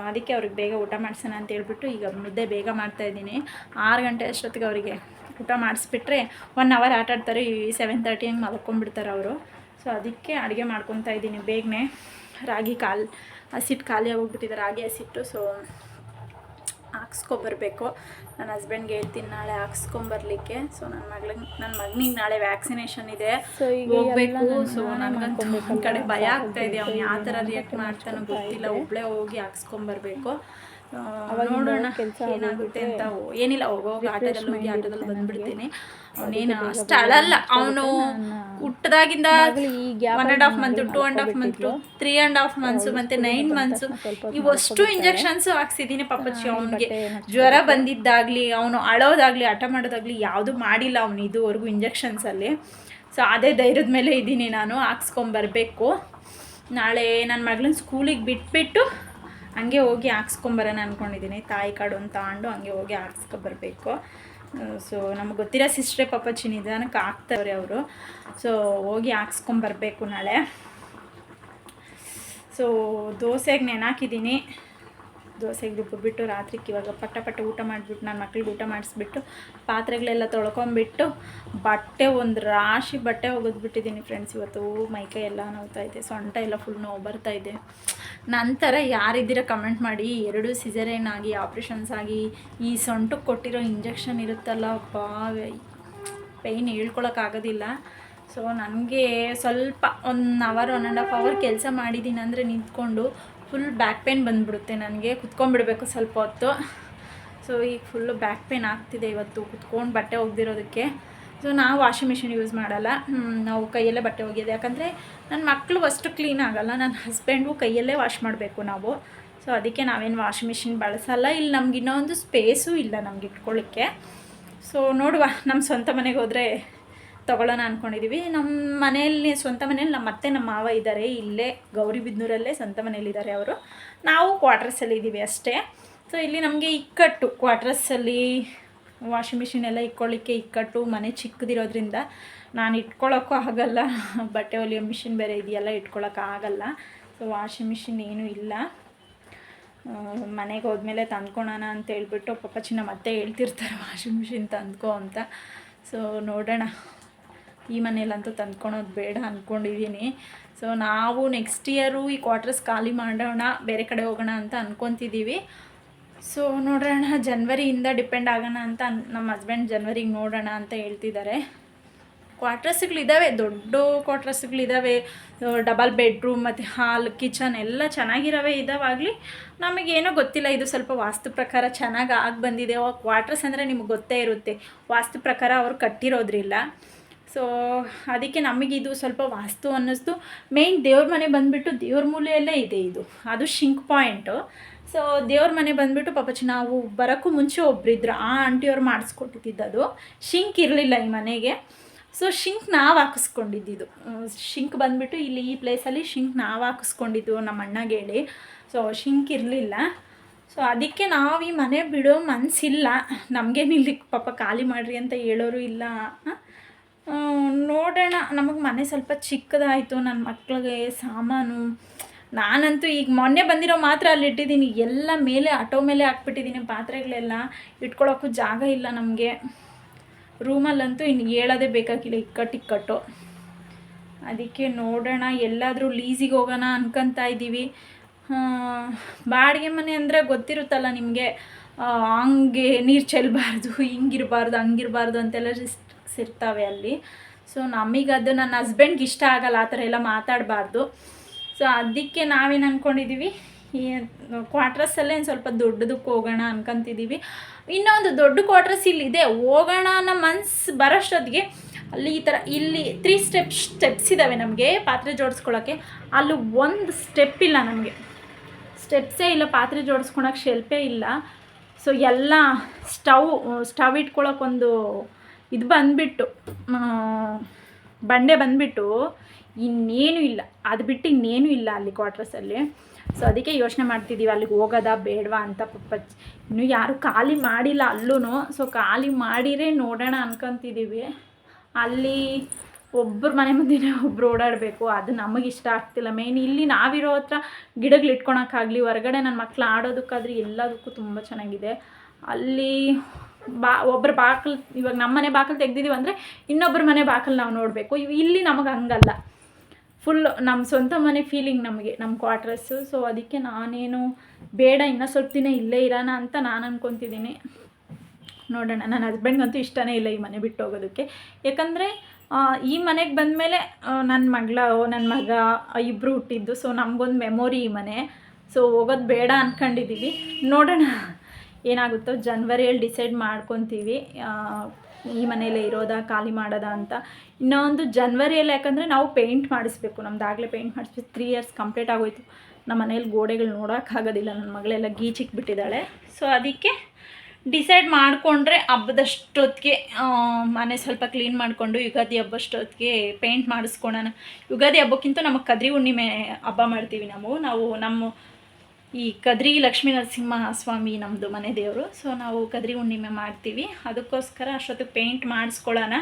ಅದಕ್ಕೆ ಅವ್ರಿಗೆ ಬೇಗ ಊಟ ಮಾಡಿಸೋಣ ಅಂತ ಹೇಳ್ಬಿಟ್ಟು ಈಗ ಮುದ್ದೆ ಬೇಗ ಮಾಡ್ತಾಯಿದ್ದೀನಿ. 6 ಗಂಟೆ ಅಷ್ಟೊತ್ತಿಗೆ ಅವರಿಗೆ ಊಟ ಮಾಡಿಸ್ಬಿಟ್ರೆ 1 ಅವರ್ ಆಟ ಆಡ್ತಾರೆ. 7:30 ಹಂಗೆ ಮಲ್ಕೊಂಡ್ಬಿಡ್ತಾರೆ ಅವರು. ಸೊ ಅದಕ್ಕೆ ಅಡುಗೆ ಮಾಡ್ಕೊತಾ ಇದ್ದೀನಿ ಬೇಗನೆ. ರಾಗಿ ಹಸಿಟ್ಟು ಖಾಲಿ ಆಗೋಗ್ಬಿಟ್ಟಿದೆ, ರಾಗಿ ಹಸಿಟ್ಟು. ಸೊ ಹಾಕ್ಸ್ಕೊಬರ್ಬೇಕು. ನನ್ನ ಹಸ್ಬೆಂಡ್ಗೆ ಹೇಳ್ತೀನಿ ನಾಳೆ ಹಾಕ್ಸ್ಕೊಂಬರ್ಲಿಕ್ಕೆ. ಸೊ ನನ್ನ ಮಗನಿಗೆ ನಾಳೆ ವ್ಯಾಕ್ಸಿನೇಷನ್ ಇದೆ, ಹೋಗ್ಬೇಕು. ಸೊ ನನಗಂತೂ ಒಂದು ಕಡೆ ಭಯ ಆಗ್ತಾಯಿದೆ. ಅವ್ನು ಯಾವ ಥರ ರಿಯಾಕ್ಟ್ ಮಾಡ್ತಾನೋ ಗೊತ್ತಿಲ್ಲ. ಒಬ್ಬಳೇ ಹೋಗಿ ಹಾಕ್ಸ್ಕೊಂಬರ್ಬೇಕು. ನೋಡೋಣ ಏನಾಗುತ್ತೆ ಅಂತ. ಏನಿಲ್ಲ, ಹೋಗಿ ಆಟೋದಲ್ಲಿ ಬಂದುಬಿಡ್ತೀನಿ. ಅವನೇನು ಅಷ್ಟು ಅಳಲ್ಲ. ಅವನು ಹುಟ್ಟದಾಗಿಂದ 1.5 ಮಂತ್, 2.5 ಮಂತ್, 3.5 ಮಂತ್ಸು ಮತ್ತು 9 ಮಂತ್ಸು ಇವಷ್ಟು ಇಂಜೆಕ್ಷನ್ಸು ಹಾಕ್ಸಿದ್ದೀನಿ ಪಾಪಚ್ಚಿ. ಅವನಿಗೆ ಜ್ವರ ಬಂದಿದ್ದಾಗಲಿ, ಅವನು ಅಳೋದಾಗಲಿ, ಹಠ ಮಾಡೋದಾಗಲಿ ಯಾವುದೂ ಮಾಡಿಲ್ಲ ಅವನು ಇದುವರೆಗೂ ಇಂಜೆಕ್ಷನ್ಸಲ್ಲಿ. ಸೊ ಅದೇ ಧೈರ್ಯದ ಮೇಲೆ ಇದ್ದೀನಿ ನಾನು. ಹಾಕ್ಸ್ಕೊಂಬರ್ಬೇಕು. ನಾಳೆ ನನ್ನ ಮಗಳನ್ನ ಸ್ಕೂಲಿಗೆ ಬಿಟ್ಬಿಟ್ಟು ಹಂಗೆ ಹೋಗಿ ಹಾಕ್ಸ್ಕೊಂಬರೋಣ ಅಂದ್ಕೊಂಡಿದ್ದೀನಿ. ತಾಯಿ ಕಾರ್ಡು ಅಂತ ತಗೊಂಡು ಹಂಗೆ ಹೋಗಿ ಹಾಕ್ಸ್ಕೊಬರ್ಬೇಕು. ಸೊ ನಮಗೆ ಗೊತ್ತಿರೋ ಸಿಸ್ಟ್ರೇ ಪಾಪಚ್ಚಿ ನಿಧಾನಕ್ಕೆ ಹಾಕ್ತವ್ರೆ ಅವರು. ಸೊ ಹೋಗಿ ಹಾಕ್ಸ್ಕೊಂಬರ್ಬೇಕು ನಾಳೆ. ಸೊ ದೋಸೆಗೆ ನೆನಾಕಿದ್ದೀನಿ. ದೋಸೆಗೆ ರುಬ್ಬಿಬಿಟ್ಟು ರಾತ್ರಿಗೆ ಇವಾಗ ಪಟ್ಟ ಊಟ ಮಾಡಿಬಿಟ್ಟು ನನ್ನ ಮಕ್ಳಿಗೆ ಊಟ ಮಾಡಿಸ್ಬಿಟ್ಟು ಪಾತ್ರೆಗಳೆಲ್ಲ ತೊಳ್ಕೊಂಬಿಟ್ಟು ಬಟ್ಟೆ ಒಂದು ರಾಶಿ ಬಟ್ಟೆ ಒಗೆದ್ಬಿಟ್ಟಿದ್ದೀನಿ ಫ್ರೆಂಡ್ಸ್. ಇವತ್ತು ಮೈಕೈ ಎಲ್ಲ ನೋವ್ತಾಯಿದೆ, ಸೊಂಟ ಎಲ್ಲ ಫುಲ್ ನೋವು ಬರ್ತಾಯಿದೆ. ನಂತರ ಯಾರಿದ್ದೀರ ಕಮೆಂಟ್ ಮಾಡಿ. 2 ಸಿಸರೇನ್ ಆಗಿ ಆಪ್ರೇಷನ್ಸ್ ಆಗಿ ಈ ಸೊಂಟಕ್ಕೆ ಕೊಟ್ಟಿರೋ ಇಂಜೆಕ್ಷನ್ ಇರುತ್ತಲ್ಲ, ಪೇಯ್ನ್ ಹೇಳ್ಕೊಳಕ್ಕಾಗೋದಿಲ್ಲ. ಸೊ ನನಗೆ ಸ್ವಲ್ಪ 1 ಅವರ್ 1.5 ಅವರ್ ಕೆಲಸ ಮಾಡಿದ್ದೀನಿ ಅಂದರೆ ನಿಂತ್ಕೊಂಡು ಫುಲ್ ಬ್ಯಾಕ್ ಪೇನ್ ಬಂದುಬಿಡುತ್ತೆ ನನಗೆ. ಕುತ್ಕೊಂಡ್ಬಿಡ್ಬೇಕು ಸ್ವಲ್ಪ ಹೊತ್ತು. ಸೊ ಈಗ ಫುಲ್ಲು ಬ್ಯಾಕ್ ಪೇನ್ ಆಗ್ತಿದೆ ಇವತ್ತು ಕುತ್ಕೊಂಡು ಬಟ್ಟೆ ಒಗೆದಿರೋದಕ್ಕೆ. ಸೊ ನಾವು ವಾಷಿಂಗ್ ಮಿಷಿನ್ ಯೂಸ್ ಮಾಡಲ್ಲ, ನಾವು ಕೈಯಲ್ಲೇ ಬಟ್ಟೆ ಒಗೆಯೋದು. ಯಾಕಂದರೆ ನನ್ನ ಮಕ್ಕಳು ಅಷ್ಟು ಕ್ಲೀನ್ ಆಗೋಲ್ಲ, ನನ್ನ ಹಸ್ಬೆಂಡು ಕೈಯಲ್ಲೇ ವಾಶ್ ಮಾಡಬೇಕು ನಾವು. ಸೊ ಅದಕ್ಕೆ ನಾವೇನು ವಾಷಿಂಗ್ ಮಿಷಿನ್ ಬಳಸಲ್ಲ. ಇಲ್ಲಿ ನಮ್ಗೆ ಇನ್ನೊಂದು ಸ್ಪೇಸು ಇಲ್ಲ ನಮ್ಗೆ ಇಟ್ಕೊಳ್ಳಿಕ್ಕೆ. ಸೊ ನೋಡುವ, ನಮ್ಮ ಸ್ವಂತ ಮನೆಗೆ ಹೋದರೆ ತೊಗೊಳ್ಳೋಣ ಅಂದ್ಕೊಂಡಿದ್ದೀವಿ. ನಮ್ಮ ಮನೆಯಲ್ಲಿ ಸ್ವಂತ ಮನೇಲಿ ನಮ್ಮ ಅತ್ತೆ ನಮ್ಮ ಮಾವ ಇದ್ದಾರೆ. ಇಲ್ಲೇ ಗೌರಿಬಿದನೂರಲ್ಲೇ ಸ್ವಂತ ಮನೇಲಿದ್ದಾರೆ ಅವರು. ನಾವು ಕ್ವಾರ್ಟರ್ಸಲ್ಲಿ ಇದ್ದೀವಿ ಅಷ್ಟೇ. ಸೊ ಇಲ್ಲಿ ನಮಗೆ ಇಕ್ಕಟ್ಟು, ಕ್ವಾರ್ಟರ್ಸಲ್ಲಿ ವಾಷಿಂಗ್ ಮಿಷಿನ್ ಎಲ್ಲ ಇಟ್ಕೊಳ್ಳಿಕ್ಕೆ ಇಕ್ಕಟ್ಟು. ಮನೆ ಚಿಕ್ಕದಿರೋದ್ರಿಂದ ನಾನು ಇಟ್ಕೊಳ್ಳೋಕ್ಕೂ ಆಗಲ್ಲ. ಬಟ್ಟೆ ಹೊಲಿಯೋ ಮಿಷಿನ್ ಬೇರೆ ಇದೆಯಲ್ಲ, ಇಟ್ಕೊಳ್ಳೋಕ್ಕಾಗಲ್ಲ. ಸೊ ವಾಷಿಂಗ್ ಮಿಷಿನ್ ಏನೂ ಇಲ್ಲ. ಮನೆಗೆ ಹೋದ್ಮೇಲೆ ತಂದ್ಕೊಳೋಣ ಅಂತ ಹೇಳ್ಬಿಟ್ಟು ಪಾಪಚ್ಚಿ ಮತ್ತೆ ಹೇಳ್ತಿರ್ತಾರೆ ವಾಷಿಂಗ್ ಮಿಷಿನ್ ತಂದ್ಕೊ ಅಂತ. ಸೊ ನೋಡೋಣ, ಈ ಮನೇಲಂತೂ ತಂದ್ಕೊಳೋದು ಬೇಡ ಅಂದ್ಕೊಂಡಿದ್ದೀನಿ. ಸೊ ನಾವು ನೆಕ್ಸ್ಟ್ ಇಯರು ಈ ಕ್ವಾರ್ಟರ್ಸ್ ಖಾಲಿ ಮಾಡೋಣ, ಬೇರೆ ಕಡೆ ಹೋಗೋಣ ಅಂತ ಅಂದ್ಕೊತಿದ್ದೀವಿ. ಸೊ ನೋಡೋಣ, ಜನವರಿಯಿಂದ ಡಿಪೆಂಡ್ ಆಗೋಣ ಅಂತ ನಮ್ಮ ಹಸ್ಬೆಂಡ್ ಜನವರಿಗೆ ನೋಡೋಣ ಅಂತ ಹೇಳ್ತಿದ್ದಾರೆ. ಕ್ವಾರ್ಟರ್ಸ್ಗಳಿದ್ದಾವೆ, ದೊಡ್ಡ ಕ್ವಾರ್ಟರ್ಸ್ಗಳಿದ್ದಾವೆ, ಡಬಲ್ ಬೆಡ್ರೂಮ್ ಮತ್ತು ಹಾಲ್ ಕಿಚನ್ ಎಲ್ಲ ಚೆನ್ನಾಗಿರೋವೆ ಇದ್ದಾವಾಗಲಿ ನಮಗೇನೋ ಗೊತ್ತಿಲ್ಲ, ಇದು ಸ್ವಲ್ಪ ವಾಸ್ತು ಪ್ರಕಾರ ಚೆನ್ನಾಗಿ ಆಗಿ ಬಂದಿದೆ. ಕ್ವಾರ್ಟರ್ಸ್ ಅಂದರೆ ನಿಮ್ಗೆ ಗೊತ್ತೇ ಇರುತ್ತೆ, ವಾಸ್ತು ಪ್ರಕಾರ ಅವ್ರು ಕಟ್ಟಿರೋದ್ರಿಲ್ಲ. ಸೊ ಅದಕ್ಕೆ ನಮಗಿದು ಸ್ವಲ್ಪ ವಾಸ್ತು ಅನ್ನಿಸ್ತು. ಮೇಯ್ನ್ ದೇವ್ರ ಮನೆ ಬಂದುಬಿಟ್ಟು ದೇವ್ರ ಮೂಲೆಯಲ್ಲೇ ಇದೆ ಇದು, ಅದು ಶಿಂಕ್ ಪಾಯಿಂಟು. ಸೊ ದೇವ್ರ ಮನೆ ಬಂದುಬಿಟ್ಟು ಪಾಪಚ್ಚಿ ನಾವು ಬರೋಕ್ಕೂ ಮುಂಚೆ ಒಬ್ಬರಿದ್ರು, ಆ ಆಂಟಿಯವ್ರು ಮಾಡಿಸ್ಕೊಟ್ಟಿದ್ದು. ಶಿಂಕ್ ಇರಲಿಲ್ಲ ಈ ಮನೆಗೆ. ಸೊ ಶಿಂಕ್ ನಾವು ಹಾಕಿಸ್ಕೊಂಡಿದ್ದು, ಶಿಂಕ್ ಬಂದುಬಿಟ್ಟು ಇಲ್ಲಿ ಈ ಪ್ಲೇಸಲ್ಲಿ ಶಿಂಕ್ ನಾವು ಹಾಕಿಸ್ಕೊಂಡಿದ್ದು ನಮ್ಮ ಅಣ್ಣಗೆ ಹೇಳಿ. ಸೊ ಶಿಂಕ್ ಇರಲಿಲ್ಲ. ಸೊ ಅದಕ್ಕೆ ನಾವು ಈ ಮನೆ ಬಿಡೋ ಮನಸ್ಸಿಲ್ಲ, ನಮಗೇನು ಇಲ್ಲಿ ಪಾಪ ಖಾಲಿ ಮಾಡಿರಿ ಅಂತ ಹೇಳೋರು ಇಲ್ಲ. ನೋಡೋಣ, ನಮಗೆ ಮನೆ ಸ್ವಲ್ಪ ಚಿಕ್ಕದಾಯಿತು, ನನ್ನ ಮಕ್ಕಳಿಗೆ ಸಾಮಾನು, ನಾನಂತೂ ಈಗ ಮೊನ್ನೆ ಬಂದಿರೋ ಮಾತ್ರ ಅಲ್ಲಿ ಇಟ್ಟಿದ್ದೀನಿ, ಎಲ್ಲ ಮೇಲೆ ಆಟೋ ಮೇಲೆ ಹಾಕ್ಬಿಟ್ಟಿದ್ದೀನಿ, ಪಾತ್ರೆಗಳೆಲ್ಲ ಇಟ್ಕೊಳ್ಳೋಕ್ಕೂ ಜಾಗ ಇಲ್ಲ ನಮಗೆ. ರೂಮಲ್ಲಂತೂ ಇನ್ನು ಹೇಳೋದೇ ಬೇಕಾಗಿಲ್ಲ, ಇಕ್ಕಟ್ಟು. ಅದಕ್ಕೆ ನೋಡೋಣ, ಎಲ್ಲಾದರೂ ಲೀಸಿಗೆ ಹೋಗೋಣ ಅನ್ಕೊತಾ ಇದ್ದೀವಿ. ಬಾಡಿಗೆ ಮನೆ ಅಂದರೆ ಗೊತ್ತಿರುತ್ತಲ್ಲ ನಿಮಗೆ, ಹಂಗೆ ನೀರು ಚೆಲ್ಲಬಾರ್ದು, ಹಿಂಗಿರಬಾರ್ದು ಹಂಗಿರಬಾರ್ದು ಅಂತೆಲ್ಲ ರಿಸ್ಟ್ರಿಕ್ಸ್ ಇರ್ತಾವೆ ಅಲ್ಲಿ. ಸೊ ನಮಗದು ನನ್ನ ಹಸ್ಬೆಂಡ್ಗೆ ಇಷ್ಟ ಆಗಲ್ಲ ಆ ಥರ ಎಲ್ಲ ಮಾತಾಡಬಾರ್ದು. ಸೊ ಅದಕ್ಕೆ ನಾವೇನು ಅಂದ್ಕೊಂಡಿದ್ದೀವಿ, ಈ ಕ್ವಾರ್ಟರ್ಸಲ್ಲೇ ಸ್ವಲ್ಪ ದೊಡ್ಡದಕ್ಕೆ ಹೋಗೋಣ ಅನ್ಕೊತಿದ್ದೀವಿ. ಇನ್ನೊಂದು ದೊಡ್ಡ ಕ್ವಾರ್ಟರ್ಸ್ ಇಲ್ಲಿದೆ, ಹೋಗೋಣ ಅನ್ನೋ ಮನ್ಸು ಬರೋಷ್ಟೊತ್ತಿಗೆ ಅಲ್ಲಿ ಈ ಥರ ಇಲ್ಲಿ 3 ಸ್ಟೆಪ್ಸ್ ಇದ್ದಾವೆ ನಮಗೆ ಪಾತ್ರೆ ಜೋಡಿಸ್ಕೊಳ್ಳೋಕ್ಕೆ. ಅಲ್ಲಿ ಒಂದು ಸ್ಟೆಪ್ ಇಲ್ಲ, ನಮಗೆ ಸ್ಟೆಪ್ಸೇ ಇಲ್ಲ, ಪಾತ್ರೆ ಜೋಡಿಸ್ಕೊಳಕ್ಕೆ ಶೆಲ್ಪೇ ಇಲ್ಲ. ಸೊ ಎಲ್ಲ ಸ್ಟವ್ ಇಟ್ಕೊಳ್ಳೋಕ್ಕೊಂದು ಇದು ಬಂದುಬಿಟ್ಟು ಬಂಡೆ ಬಂದುಬಿಟ್ಟು ಇನ್ನೇನು ಇಲ್ಲ, ಅದು ಬಿಟ್ಟು ಇನ್ನೇನು ಇಲ್ಲ ಅಲ್ಲಿ ಕ್ವಾರ್ಟರ್ಸಲ್ಲಿ. ಸೊ ಅದಕ್ಕೆ ಯೋಚನೆ ಮಾಡ್ತಿದ್ದೀವಿ ಅಲ್ಲಿಗೆ ಹೋಗೋದಾ ಬೇಡವಾ ಅಂತ. ಇನ್ನೂ ಯಾರೂ ಖಾಲಿ ಮಾಡಿಲ್ಲ ಅಲ್ಲೂ. ಸೊ ಖಾಲಿ ಮಾಡಿರೇ ನೋಡೋಣ ಅನ್ಕೊತಿದ್ದೀವಿ. ಅಲ್ಲಿ ಒಬ್ಬರು ಮನೆ ಮುಂದೆನೇ ಒಬ್ಬರು ಓಡಾಡಬೇಕು, ಅದು ನಮಗಿಷ್ಟ ಆಗ್ತಿಲ್ಲ. ಮೇಯ್ನ್ ಇಲ್ಲಿ ನಾವಿರೋ ಹತ್ರ ಗಿಡಗಳು ಇಟ್ಕೊಳಕ್ಕಾಗಲಿ, ಹೊರಗಡೆ ನನ್ನ ಮಕ್ಳು ಆಡೋದಕ್ಕಾದ್ರೂ ಎಲ್ಲದಕ್ಕೂ ತುಂಬ ಚೆನ್ನಾಗಿದೆ. ಅಲ್ಲಿ ಒಬ್ಬರು ಬಾಗಿಲು, ಇವಾಗ ನಮ್ಮ ಮನೆ ಬಾಗಿಲು ತೆಗ್ದಿದ್ದೀವಿ ಅಂದರೆ ಇನ್ನೊಬ್ಬರ ಮನೆ ಬಾಗಿಲು ನಾವು ನೋಡಬೇಕು. ಇಲ್ಲಿ ನಮಗೆ ಹಂಗಲ್ಲ, ಫುಲ್ಲು ನಮ್ಮ ಸ್ವಂತ ಮನೆ ಫೀಲಿಂಗ್ ನಮಗೆ, ನಮ್ಮ ಕ್ವಾರ್ಟರ್ಸು. ಸೊ ಅದಕ್ಕೆ ನಾನೇನು ಬೇಡ, ಇನ್ನೂ ಸ್ವಲ್ಪ ದಿನ ಇಲ್ಲೇ ಇರೋಣ ಅಂತ ನಾನು ಅಂದ್ಕೊತಿದ್ದೀನಿ. ನೋಡೋಣ, ನನ್ನ ಹಸ್ಬೆಂಡ್ಗಂತೂ ಇಷ್ಟನೇ ಇಲ್ಲ ಈ ಮನೆ ಬಿಟ್ಟು ಹೋಗೋದಕ್ಕೆ. ಯಾಕಂದರೆ ಈ ಮನೆಗೆ ಬಂದಮೇಲೆ ನನ್ನ ಮಗ ಇಬ್ಬರು ಹುಟ್ಟಿದ್ದು. ಸೊ ನಮಗೊಂದು ಮೆಮೊರಿ ಈ ಮನೆ. ಸೊ ಹೋಗೋದು ಬೇಡ ಅಂದ್ಕೊಂಡಿದ್ದೀವಿ. ನೋಡೋಣ ಏನಾಗುತ್ತೋ, ಜನವರಿಯಲ್ಲಿ ಡಿಸೈಡ್ ಮಾಡ್ಕೊತೀವಿ ಈ ಮನೆಯಲ್ಲೇ ಇರೋದಾ ಖಾಲಿ ಮಾಡೋದಾ ಅಂತ. ಇನ್ನೊಂದು ಜನವರಿಯಲ್ಲಿ, ಯಾಕಂದರೆ ನಾವು ಪೇಂಟ್ ಮಾಡಿಸ್ಬೇಕು, ನಮ್ದಾಗಲೇ ಪೇಂಟ್ ಮಾಡಿಸ್ಬೇಕು. 3 ಇಯರ್ಸ್ ಕಂಪ್ಲೀಟ್ ಆಗೋಯ್ತು. ನಮ್ಮ ಮನೇಲಿ ಗೋಡೆಗಳು ನೋಡೋಕ್ಕಾಗೋದಿಲ್ಲ, ನನ್ನ ಮಗಳೆಲ್ಲ ಗೀಚಿಕ್ಬಿಟ್ಟಿದ್ದಾಳೆ. ಸೊ ಅದಕ್ಕೆ ಡಿಸೈಡ್ ಮಾಡಿಕೊಂಡ್ರೆ ಹಬ್ಬದಷ್ಟೊತ್ತಿಗೆ ಮನೆ ಸ್ವಲ್ಪ ಕ್ಲೀನ್ ಮಾಡಿಕೊಂಡು ಯುಗಾದಿ ಹಬ್ಬಷ್ಟೊತ್ತಿಗೆ ಪೇಂಟ್ ಮಾಡಿಸ್ಕೊಳೋಣ. ಯುಗಾದಿ ಹಬ್ಬಕ್ಕಿಂತ ನಮಗೆ ಕದ್ರಿ ಹುಣ್ಣಿಮೆ ಹಬ್ಬ ಮಾಡ್ತೀವಿ ನಾವು ನಮ್ಮ ಈ ಕದ್ರಿ ಲಕ್ಷ್ಮೀ ನರಸಿಂಹ ಸ್ವಾಮಿ ನಮ್ಮದು ಮನೆ ದೇವರು. ಸೊ ನಾವು ಕದ್ರಿ ಹುಣ್ಣಿಮೆ ಮಾಡ್ತೀವಿ, ಅದಕ್ಕೋಸ್ಕರ ಅಷ್ಟೊತ್ತಿಗೆ ಪೇಂಟ್ ಮಾಡಿಸ್ಕೊಳ್ಳೋಣ.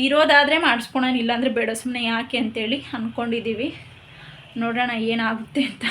ಇರೋದಾದರೆ ಮಾಡಿಸ್ಕೊಳೋಣ, ಇಲ್ಲಾಂದರೆ ಬೇಡ ಸುಮ್ಮನೆ ಯಾಕೆ ಅಂತೇಳಿ ಅಂದ್ಕೊಂಡಿದ್ದೀವಿ. ನೋಡೋಣ ಏನಾಗುತ್ತೆ ಅಂತ.